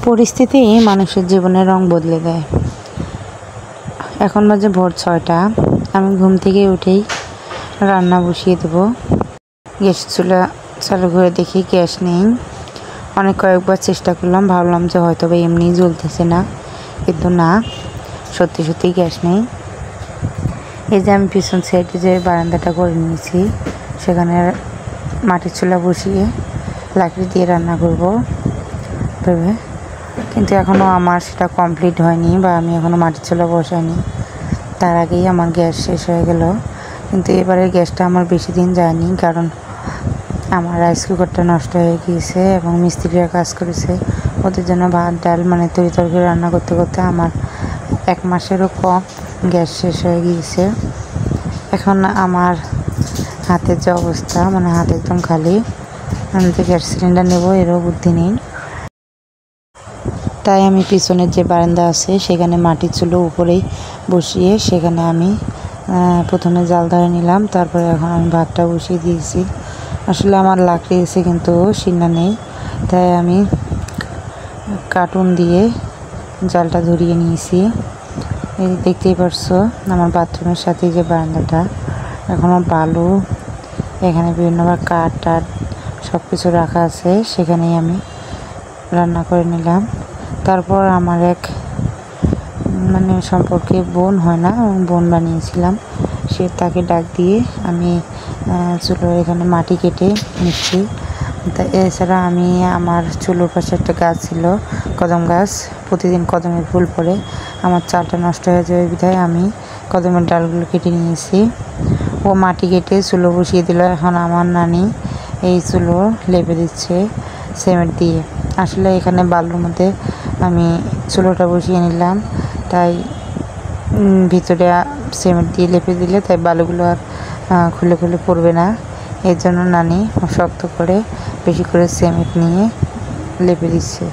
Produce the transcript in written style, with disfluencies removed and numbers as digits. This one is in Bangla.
পরিস্থিতি মানুষের জীবনের রং বদলে দেয়। এখন বাজে ভোর 6টা। আমি ঘুম থেকে উঠেই রান্না বসিয়ে দেবো। গ্যাস চুলা চালু করে দেখি গ্যাস নেই। কয়েকবার চেষ্টা করলাম, ভাবলাম যে হয়তো বা এমনিই জ্বলতেছে না, কিন্তু না, সত্যি সত্যি গ্যাস নেই। এই যে আমি পিছন সাইডে যে বারান্দাটা করে নিয়েছি, সেখানে মাটির চুলা বসিয়ে লাকড়ি দিয়ে রান্না করব ভেবে, কিন্তু এখনও আমার সেটা কমপ্লিট হয়নি, বা আমি এখনও মাটির চুলা বসাইনি। তার আগেই আমার গ্যাস শেষ হয়ে গেল। কিন্তু এবারের গ্যাসটা আমার বেশি দিন যায়নি, কারণ আমার রাইস কুকারটা নষ্ট হয়ে গিয়েছে এবং মিস্ত্রিরা কাজ করেছে। ওদের জন্য ভাত ডাল তরি তরকারি রান্না করতে করতে আমার 1 মাসেরও কম গ্যাস শেষ হয়ে গিয়েছে। এখন আমার হাতের যে অবস্থা, হাত একদম খালি। আমি তো গ্যাস সিলিন্ডার নেব এরও বুদ্ধি নেই। তাই আমি পিছনের যে বারান্দা আছে সেখানে মাটির চুলো উপরেই বসিয়ে সেখানে আমি প্রথমে জাল ধরে নিলাম। তারপরে এখন আমি ভাতটা বসিয়ে দিয়েছি। আসলে আমার লাকড়ি এসে কিন্তু শিন্না নেই, তাই আমি কার্টুন দিয়ে জালটা ধরিয়ে নিয়েছি। এই দেখতেই পারছো আমার বাথরুমের সাথে যে বারান্দাটা, এখনও বালু, এখানে বিভিন্নবার কাঠ টাট সব কিছু রাখা আছে, সেখানেই আমি রান্না করে নিলাম। তারপর আমার এক সম্পর্কে বোন হয় না, বোন বানিয়েছিলাম, তাকে ডাক দিয়ে আমি চুলোর এখানে মাটি কেটে নিচ্ছি। তা এছাড়া আমি আমার চুলোর পাশে একটা গাছ ছিল, কদম গাছ। প্রতিদিন কদমের ফুল পড়ে, আমার চালটা নষ্ট হয়ে যাবে বিধায় আমি কদমের ডালগুলো কেটে নিয়েছি। ও মাটি কেটে চুলো বসিয়ে দিল। এখন আমার নানি এই চুলো লেপে দিচ্ছে সিমেন্ট দিয়ে। আসলে এখানে বালুর মধ্যে আমি চুলোটা বসিয়ে নিলাম, তাই ভিতরে সিমেন্ট দিয়ে লেপে দিলে তাই বালুগুলো আর খুলে খুলে পড়বে না। এর জন্য নানি শক্ত করে বেশি করে সিমেন্ট নিয়ে লেপে দিচ্ছে।